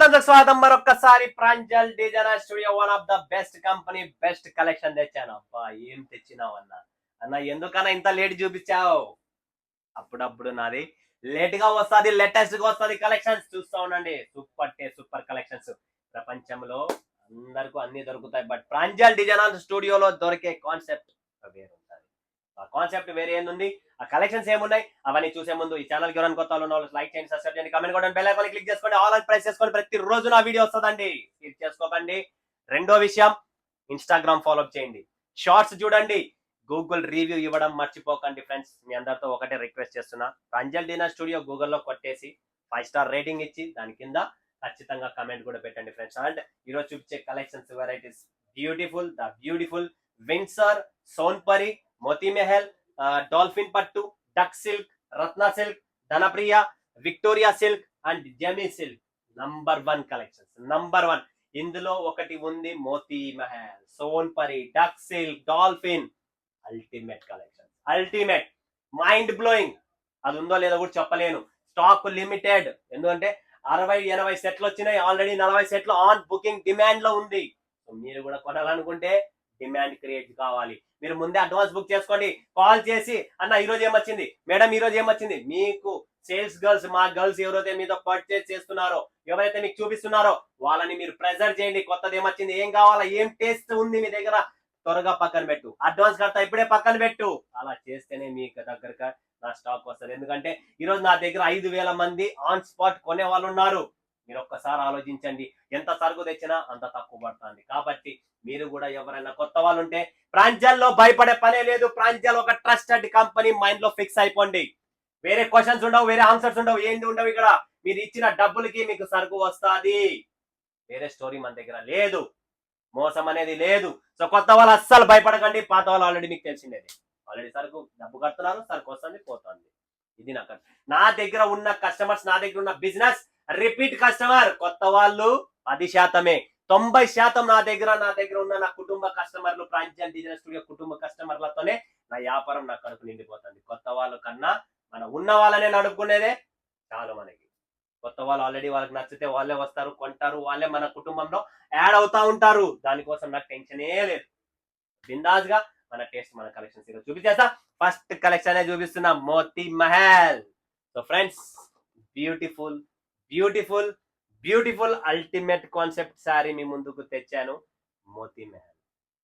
స్వాగతం మరొక్కసారి Pranjal designer studio. One of the best company, best collection తెచ్చాను. అబ్బా ఏం తెచ్చినావు అన్న ఎందుకన్నా ఇంత లేట్ చూపించావు? అప్పుడప్పుడు నాది లేట్ గా వస్తుంది, లేటెస్ట్ గా వస్తుంది కలెక్షన్స్. చూస్తా ఉండండి, సూపర్ కలెక్షన్స్. ప్రపంచంలో అందరికీ అన్ని దొరుకుతాయి, బట్ ప్రాంజల్ డిజైనర్ స్టూడియోలో దొరికే కాన్సెప్ట్ వేరు ఉంటుంది. ఆ కాన్సెప్ట్ వేరే ఏంది, ఆ కలెక్షన్స్ ఏమున్నాయి అవన్నీ చూసే ముందు ఈ ఛానల్ ఎవరైనా కొత్త వాళ్ళు లైక్ చేయండి, సబ్స్క్రైబ్ చేయండి, కమెంట్ కూడా బెల్ ఐకాన్ క్లిక్ చేసుకోండి, ఆల్ అని ప్రెస్ చేసుకోండి. ప్రతిరోజు నా వీడియో వస్తుందండి, క్లిక్ చేసుకోకండి. రెండో విషయం, ఇన్స్టాగ్రామ్ ఫాలో చేయండి, షార్ట్స్ చూడండి, గూగుల్ రివ్యూ ఇవ్వడం మర్చిపోకండి ఫ్రెండ్స్. మీ అందరితో ఒకటే రిక్వెస్ట్ చేస్తున్నా, ప్రాంజల్ డిజైనర్ స్టూడియో గూగుల్లో కొట్టేసి 5 స్టార్ రేటింగ్ ఇచ్చి దాని కింద ఖచ్చితంగా కమెంట్ కూడా పెట్టండి ఫ్రెండ్స్. అండ్ ఈరోజు చూపించే collections varieties beautiful Windsor, Sonpari, Moti Mahal, dolphin పట్టు, duck silk, Ratna silk, Dhanapriya, Victoria silk and జెమీ సిల్క్. Number 1 collections, number 1. ఇందులో ఒకటి ఉంది Moti Mahal, Sonpari, duck silk, dolphin. Ultimate collection, ultimate, mind blowing. అది ఉందో లేదో కూడా చెప్పలేను. స్టాక్ లిమిటెడ్, ఎందుకంటే 60-80 సెట్లు వచ్చినాయి, ఆల్రెడీ 40 సెట్లు ఆన్ బుకింగ్ డిమాండ్ లో ఉంది. మీరు కూడా కొనాలనుకుంటే డిమాండ్ క్రియేట్ కావాలి, మీరు ముందే అడ్వాన్స్ బుక్ చేసుకోండి. కాల్ చేసి అన్న ఈ రోజు ఏమొచ్చింది, మేడం ఈ రోజు ఏమొచ్చింది, మీకు సేల్స్ గర్ల్స్, మా గర్ల్స్ ఎవరైతే మీతో పర్చేస్ చేస్తున్నారో, ఎవరైతే మీకు చూపిస్తున్నారో వాళ్ళని మీరు ప్రెజర్ చేయండి. కొత్తది ఏమొచ్చింది, ఏం కావాలా, ఏం టేస్ట్ ఉంది మీ దగ్గర, త్వరగా పక్కన పెట్టు, అడ్వాన్స్ కడతా ఇప్పుడే పక్కన పెట్టు. అలా చేస్తేనే మీకు దగ్గరగా నా స్టాక్ వస్తుంది. ఎందుకంటే ఈరోజు నా దగ్గర 5,000 మంది ఆన్ స్పాట్ కొనే వాళ్ళు ఉన్నారు. మీరు ఒక్కసారి ఆలోచించండి, ఎంత సరుకు తెచ్చినా అంత తక్కువ పడుతుంది. కాబట్టి మీరు కూడా ఎవరైనా కొత్త వాళ్ళు ఉంటే ప్రాంజల్లో భయపడే పనే లేదు. ప్రాంజల్ ఒక ట్రస్టెడ్ కంపెనీ, మైండ్ లో ఫిక్స్ అయిపోండి. వేరే క్వశ్చన్స్ ఉండవు, వేరే ఆన్సర్స్ ఉండవు, ఏంటి ఉండవు. ఇక్కడ మీరు ఇచ్చిన డబ్బులకి మీకు సరుకు వస్తుంది. వేరే స్టోరీ మన దగ్గర లేదు, మోసం అనేది లేదు. సో కొత్త వాళ్ళు అస్సలు భయపడకండి, పాత వాళ్ళు ఆల్రెడీ మీకు తెలిసిండేది. ఆల్రెడీ సరుకు డబ్బు కడుతున్నారు, సరుకు వస్తుంది పోతుంది. ఇది నా దగ్గర ఉన్న కస్టమర్స్, నా దగ్గర ఉన్న బిజినెస్ రిపీట్ కస్టమర్. కొత్త వాళ్ళు 10%, 90% నా దగ్గర ఉన్న నా కుటుంబ కస్టమర్లు, ప్రాంజల్ డిజైనర్ స్టూడియో కుటుంబ కస్టమర్లతోనే నా వ్యాపారం నా కడుపు నిండిపోతుంది. కొత్త వాళ్ళ కన్నా మన ఉన్న వాళ్ళనే నడుపుకునేదే చాలు మనకి. కొత్త వాళ్ళు ఆల్రెడీ వాళ్ళకి నచ్చితే వాళ్ళే వస్తారు, కొంటారు, వాళ్ళే మన కుటుంబంలో యాడ్ అవుతా ఉంటారు. దానికోసం నాకు టెన్షనే లేదు. బిందాస్ గా మన టేస్ట్, మన కలెక్షన్స్ ఈరోజు చూపించేస్తా. ఫస్ట్ కలెక్షన్ చూపిస్తున్నా, Moti Mahal. So friends, beautiful ultimate concept sari మీ ముందుకు తెచ్చాను. మోతీ మెహల్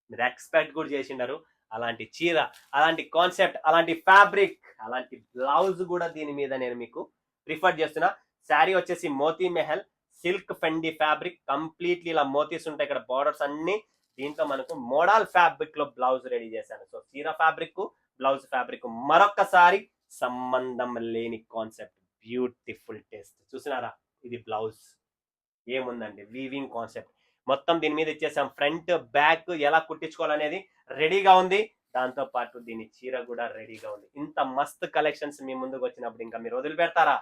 మీరు ఎక్స్పెక్ట్ కూడా చేసిండారు. అలాంటి చీర, అలాంటి కాన్సెప్ట్, అలాంటి ఫ్యాబ్రిక్, అలాంటి బ్లౌజ్ కూడా దీని మీద నేను మీకు ప్రిఫర్ చేస్తున్నా. శారీ వచ్చేసి Moti Mahal silk Fendi fabric, completely ఇలా మోతీస్ ఉంటాయి ఇక్కడ, బార్డర్స్ అన్ని. దీంతో మనకు మోడల్ ఫ్యాబ్రిక్ లో బ్లౌజ్ రెడీ చేశాను. సో చీర ఫ్యాబ్రిక్, బ్లౌజ్ ఫ్యాబ్రిక్ మరొకసారి సంబంధం లేని కాన్సెప్ట్, బ్యూటిఫుల్ టేస్ట్. చూసినారా, ఇది బ్లౌజ్ ఏముందండి, వీవింగ్ కాన్సెప్ట్ మొత్తం దీని మీద ఇచ్చేసాం. ఫ్రంట్ బ్యాక్ ఎలా కుట్టించుకోవాలనేది రెడీగా ఉంది, దాంతో పాటు దీని చీర కూడా రెడీగా ఉంది. ఇంత మస్త్ కలెక్షన్స్ మీ ముందుకు వచ్చినప్పుడు ఇంకా మీరు వదిలిపెడతారా?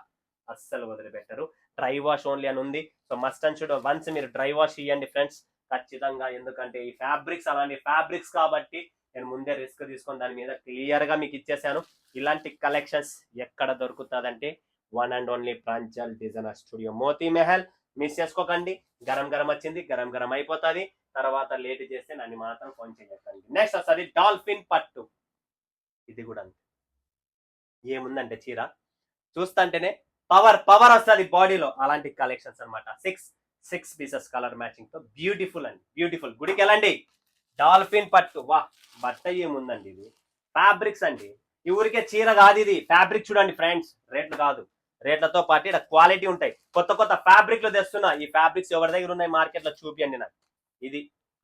అస్సలు వదిలిపెట్టరు. డ్రై వాష్ ఓన్లీ అని ఉంది. So must and should once మీరు డ్రై వాష్ ఇవ్వండి ఫ్రెండ్స్, ఖచ్చితంగా. ఎందుకంటే ఈ ఫ్యాబ్రిక్స్ అలాంటి ఫ్యాబ్రిక్స్ కాబట్టి నేను ముందే రిస్క్ తీసుకొని దాని మీద క్లియర్ గా మీకు ఇచ్చేసాను. ఇలాంటి కలెక్షన్స్ ఎక్కడ దొరుకుతుందంటే one and only Pranjal designer studio, Moti Mahal. Miss చేసుకోకండి. గరం వచ్చింది, గరం అయిపోతుంది. తర్వాత లేట్ చేస్తే నన్ను మాత్రం ఫోన్ చేయకండి. నెక్స్ట్ వస్తుంది డాల్ఫిన్ పట్టు. ఇది కూడా అంతే, ఏముందంటే చీర చూస్తుంటేనే పవర్ వస్తుంది బాడీలో. అలాంటి కలెక్షన్స్ అనమాట. 6 పీసెస్ కలర్ మ్యాచింగ్ తో బ్యూటిఫుల్ అండి, బ్యూటిఫుల్. గుడికి వెళ్ళండి, డాల్ఫిన్ పట్టు. వా, బట్ట ఏముందండి, ఇది ఫ్యాబ్రిక్స్ అండి. ఈ ఊరికే చీర కాదు, ఇది ఫ్యాబ్రిక్. చూడండి ఫ్రెండ్స్, రేట్లు కాదు, రేట్లతో పాటు ఇక్కడ క్వాలిటీ ఉంటాయి. కొత్త ఫ్యాబ్రిక్లు తెస్తున్నా. ఈ ఫ్యాబ్రిక్స్ ఎవరి దగ్గర ఉన్నాయి మార్కెట్ లో చూపియండి నాకు. ఇది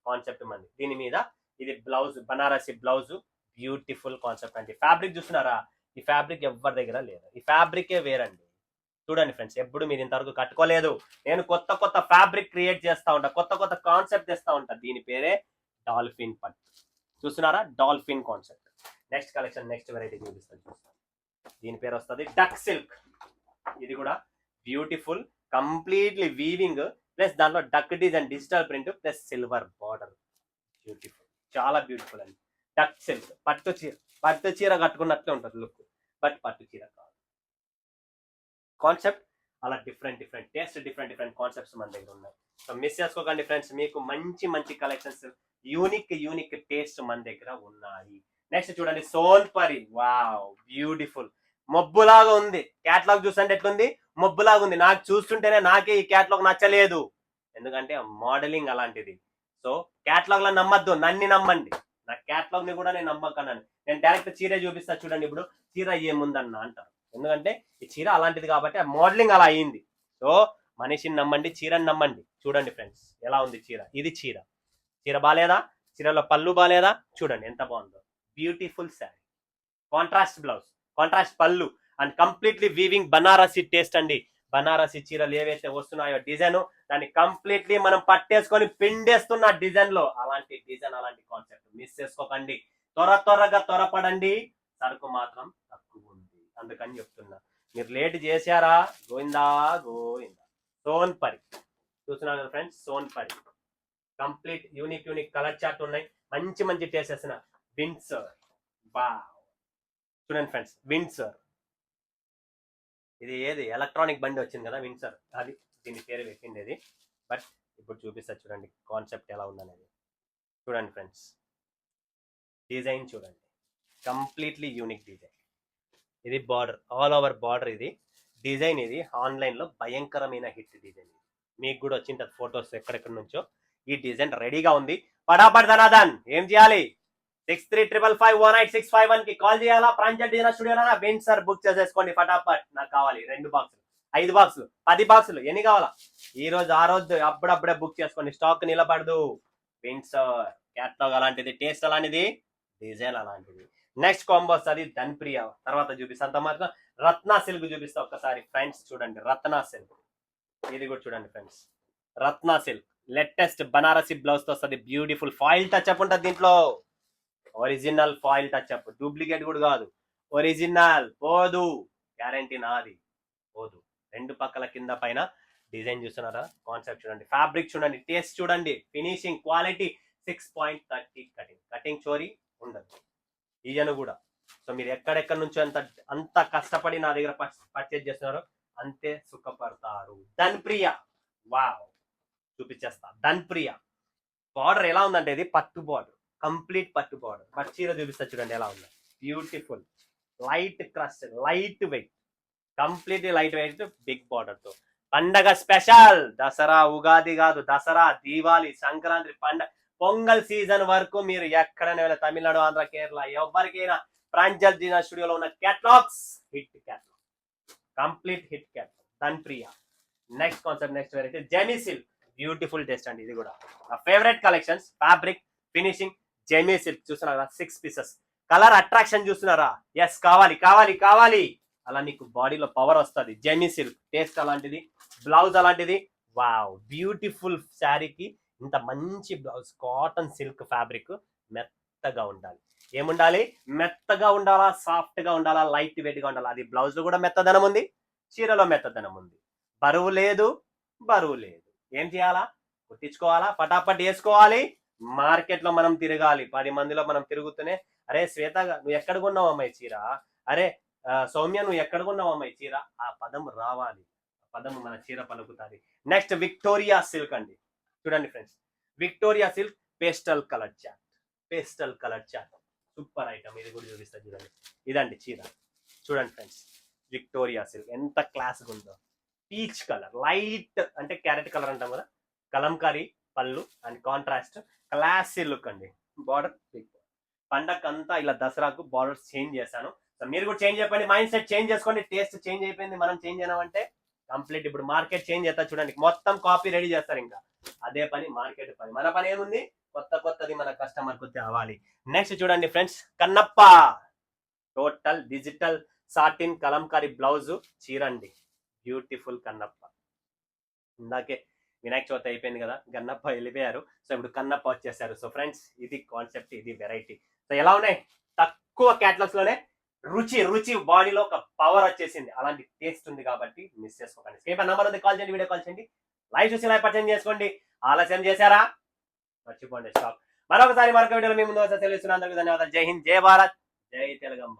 కాన్సెప్ట్ మంది. దీని మీద ఇది blouse, Banarasi blouse, beautiful concept అండి. ఫ్యాబ్రిక్ చూస్తున్నారా, ఈ ఫ్యాబ్రిక్ ఎవరి దగ్గర లేదు, ఈ ఫ్యాబ్రికే వేరండి. చూడండి ఫ్రెండ్స్, ఎప్పుడు మీరు ఇంతవరకు కట్టుకోలేదు. నేను కొత్త ఫ్యాబ్రిక్ క్రియేట్ చేస్తా ఉంటా, కొత్త కాన్సెప్ట్ తెస్తా ఉంటా. దీని పేరే డాల్ఫిన్ పట్టు. చూస్తున్నారా, dolphin concept. Next collection, next variety చూపిస్తాను. దీని పేరు వస్తుంది డక్ సిల్క్. ఇది కూడా బ్యూటిఫుల్, కంప్లీట్లీ వీవింగ్ ప్లస్ దాంట్లో duck design, digital print plus silver border. Beautiful, చాలా బ్యూటిఫుల్ అండి. డక్ సిల్క్ పట్టు చీర కట్టుకున్నట్లే ఉంటుంది లుక్, బట్ పట్టు చీర కాదు. కాన్సెప్ట్ అలా డిఫరెంట్ టేస్ట్, డిఫరెంట్ కాన్సెప్ట్స్ మన దగ్గర ఉన్నాయి. సో మిస్ చేసుకోకండి ఫ్రెండ్స్, మీకు మంచి కలెక్షన్స్, యూనిక్ టేస్ట్ మన దగ్గర ఉన్నాయి. నెక్స్ట్ చూడండి సోన్పరి, వావ్ బ్యూటిఫుల్, మబ్బులాగా ఉంది. క్యాట్లాగ్ చూస్తుంటే ఎట్లుంది, మబ్బులాగా ఉంది. నాకు చూస్తుంటేనే నాకే ఈ క్యాట్లాగ్ నచ్చలేదు, ఎందుకంటే మోడలింగ్ అలాంటిది. సో క్యాట్లాగ్ లో నమ్మద్దు, నన్ను నమ్మండి. నా క్యాట్లాగ్ ని కూడా నేను నమ్మకన్నాను. నేను డైరెక్ట్ చీర చూపిస్తా చూడండి. ఇప్పుడు చీర ఏముందన్న అంటారు, ఎందుకంటే ఈ చీర అలాంటిది కాబట్టి ఆ మోడలింగ్ అలా అయ్యింది. సో మనిషిని నమ్మండి, చీరని నమ్మండి. చూడండి ఫ్రెండ్స్ ఎలా ఉంది చీర. ఇది చీర బాలేదా? చీరలో పళ్ళు బాలేదా? చూడండి ఎంత బాగుందో, beautiful sari, contrast blouse, contrast పళ్ళు, and completely weaving Banarasi taste అండి. బనారసి చీరలు ఏవైతే వస్తున్నాయో డిజైన్, దాన్ని కంప్లీట్లీ మనం పట్టేసుకొని పిండేస్తున్న డిజైన్ లో, అలాంటి డిజైన్, అలాంటి కాన్సెప్ట్ మిస్ చేసుకోకండి. త్వరపడండి, సరుకు మాత్రం తక్కువ ఉంది, అందుకని చెప్తున్నా. మీరు లేట్ చేశారా, గోయిందా. సోన్పరి చూస్తున్నారు కదా friends, Sonpari complete unique colour chart ఉన్నాయి. మంచి టేస్ట్ వేసిన విన్సర్, బా చూడండి ఫ్రెండ్స్, విన్సర్. ఇది ఏది ఎలక్ట్రానిక్ బండి వచ్చింది కదా విన్సర్, అది దీని పేరు పెట్టిండేది. బట్ ఇప్పుడు చూపిస్తా చూడండి కాన్సెప్ట్ ఎలా ఉందనేది. చూడండి ఫ్రెండ్స్, డిజైన్ చూడండి, కంప్లీట్లీ యూనిక్ డిజైన్. ఇది బార్డర్, ఆల్ ఓవర్ బార్డర్. ఇది డిజైన్, ఇది ఆన్లైన్ లో భయంకరమైన హిట్ డిజైన్. ఇది మీకు కూడా వచ్చింటది ఫొటోస్ ఎక్కడెక్కడ నుంచో. ఈ డిజైన్ రెడీగా ఉంది. పడాపట్ ధనాదన్ ఏం చేయాలి, 6355518651 కి కాల్ చేయాలా. Pranjal designer studio Windsor book చేసేసుకోండి ఫటాఫట్. నాకు కావాలి 2 బాక్సులు, 5 బాక్సులు, 10 బాక్సులు, ఎన్ని కావాలా ఈ రోజు ఆ రోజు అప్పుడప్పుడే బుక్ చేసుకోండి, స్టాక్ నిలబడదు. విన్సర్ క్యాట్లాగ్ అలాంటిది, టేస్ట్ అలాంటిది, డిజైన్ అలాంటిది. నెక్స్ట్ కాంబో వస్తుంది ధన్ప్రియ, తర్వాత చూపిస్తా. అంత మాత్రం రత్నా సిల్క్ చూపిస్తా ఒక్కసారి ఫ్రెండ్స్. చూడండి రత్నా సిల్క్, ఇది కూడా చూడండి friends, Ratna silk latest Banarasi blouse తో వస్తుంది. బ్యూటిఫుల్ ఫాయిల్ టచ్ అప్ ఉంటుంది దీంట్లో, original foil touch up, duplicate కూడా కాదు, ఒరిజినల్. పోదు, గ్యారంటీ నాది, పోదు. 2 పక్కల కింద పైన డిజైన్ చూస్తున్నారా, కాన్సెప్ట్ చూడండి, ఫ్యాబ్రిక్ చూడండి, టేస్ట్ చూడండి, ఫినిషింగ్ క్వాలిటీ. 6.30 కటింగ్ చోరీ ఉండదు, ఈయన కూడా. సో మీరు ఎక్కడెక్కడ నుంచో అంత కష్టపడి నా దగ్గర పర్చేజ్ చేస్తున్నారు, అంతే సుఖపడతారు. ధన్ప్రియ, వావ్ చూపించేస్తా. ధన్ప్రియ బార్డర్ ఎలా ఉందంటే, ఇది పట్టు బార్డర్, కంప్లీట్ పట్టు బార్డర్. బట్ చీర చూపిస్తా చూడండి ఎలా ఉంది, beautiful light crush, light weight, completely light weight, big border తో. పండగ స్పెషల్, దసరా, ఉగాది కాదు, దసరా, దీవాలి, సంక్రాంతి పండగ, పొంగల్ సీజన్ వరకు మీరు ఎక్కడైనా వెళ్ళి తమిళనాడు, ఆంధ్ర, కేరళ, ఎవరికైనా ప్రాంజల్ డిజైనర్ స్టూడియోలో ఉన్న catalogues, hit catalogue, complete hit catalogue. Dhanpriya. Next concept, next variety జెమీ సిల్క్, బ్యూటిఫుల్ టేస్ట్ అండి. ఇది కూడా నా ఫేవరెట్ కలెక్షన్స్, ఫ్యాబ్రిక్, ఫినిషింగ్, జెమీ సిల్క్ చూస్తున్నారా, 6 పీసెస్. కలర్ అట్రాక్షన్ చూస్తున్నారా, ఎస్ కావాలి, అలా నీకు బాడీలో పవర్ వస్తుంది. జెమీ సిల్క్ టేస్ట్ అలాంటిది, బ్లౌజ్ అలాంటిది, వావ్ బ్యూటిఫుల్ శారీకి ఇంత మంచి బ్లౌజ్. కాటన్ సిల్క్ ఫ్యాబ్రిక్, మెత్తగా ఉండాలి. ఏముండాలి, మెత్తగా ఉండాలా, సాఫ్ట్ గా ఉండాలా, లైట్ వెయిట్ గా ఉండాలా. అది బ్లౌజ్ లో కూడా మెత్తదనం ఉంది, చీరలో మెత్తదనం ఉంది. బరువు లేదు. ఏం చేయాలా, కుట్టించుకోవాలా, పటాపట్ వేసుకోవాలి. మార్కెట్ లో మనం తిరగాలి, 10 మందిలో మనం తిరుగుతూనే, అరే శ్వేత నువ్వు ఎక్కడ కొన్నావు అమ్మాయి చీర, అరే సౌమ్య నువ్వు ఎక్కడ కొన్నావు అమ్మాయి చీర, ఆ పదం రావాలి, ఆ పదం మన చీర పలుకుతుంది. నెక్స్ట్ విక్టోరియా సిల్క్ అండి. చూడండి friends, Victoria silk pastel colour chart, super item. ఇది కూడా చూపిస్తా చూడండి, ఇదండి చీర. చూడండి ఫ్రెండ్స్, విక్టోరియా సిల్క్ ఎంత క్లాస్గా ఉందో. పీచ్ కలర్, లైట్ అంటే క్యారెట్ కలర్ అంటాం కదా, కలంకారీ పళ్ళు అండ్ కాంట్రాస్ట్, క్లాసీ లుక్ అండి. బార్డర్ బిగ్, పండగంతా ఇలా దసరాకు బార్డర్స్ చేంజ్ చేశాను. సో మీరు కూడా చేంజ్ చెప్పండి, మైండ్ సెట్ చేంజ్ చేసుకోండి. టేస్ట్ చేంజ్ అయిపోయింది, మనం చేంజ్ అయినామంటే కంప్లీట్. ఇప్పుడు మార్కెట్ చేంజ్ చేస్తా చూడండి, మొత్తం కాపీ రెడీ చేస్తారు. ఇంకా అదే పని, మార్కెట్ పని. మన పని ఏముంది, కొత్తది మన కస్టమర్ కు తేవాలి. నెక్స్ట్ చూడండి friends, Kannappa total digital satin Kalamkari blouse చీరండి, బ్యూటిఫుల్ కన్నప్ప. ఇందాకే వినాయక చవితి అయిపోయింది కదా, గన్నప్ప వెళ్ళిపోయారు. సో ఇప్పుడు కన్నప్ప వచ్చేసారు. సో ఫ్రెండ్స్, ఇది కాన్సెప్ట్, ఇది వెరైటీ. సో ఎలా ఉన్నాయి, తక్కువ క్యాటలాగ్స్ లోనే రుచి బాడీలో ఒక పవర్ వచ్చేసింది. అలాంటి టేస్ట్ ఉంది కాబట్టి మిస్ చేసుకోకండి. స్క్రీన్ నంబర్ ఉంది, కాల్ చేయండి, వీడియో కాల్ చేయండి, లైవ్ చూసి లైవ్ పర్చేజ్ చేసుకోండి. ఆలస్యం చేశారా, మర్చిపోండి స్టాక్. మరొక వీడియోలో మీ ముందు తెలుస్తున్నాను. అందరికీ ధన్యవాదాలు. జై హింద్, జై భారత్, జై తెలుగమ్మ.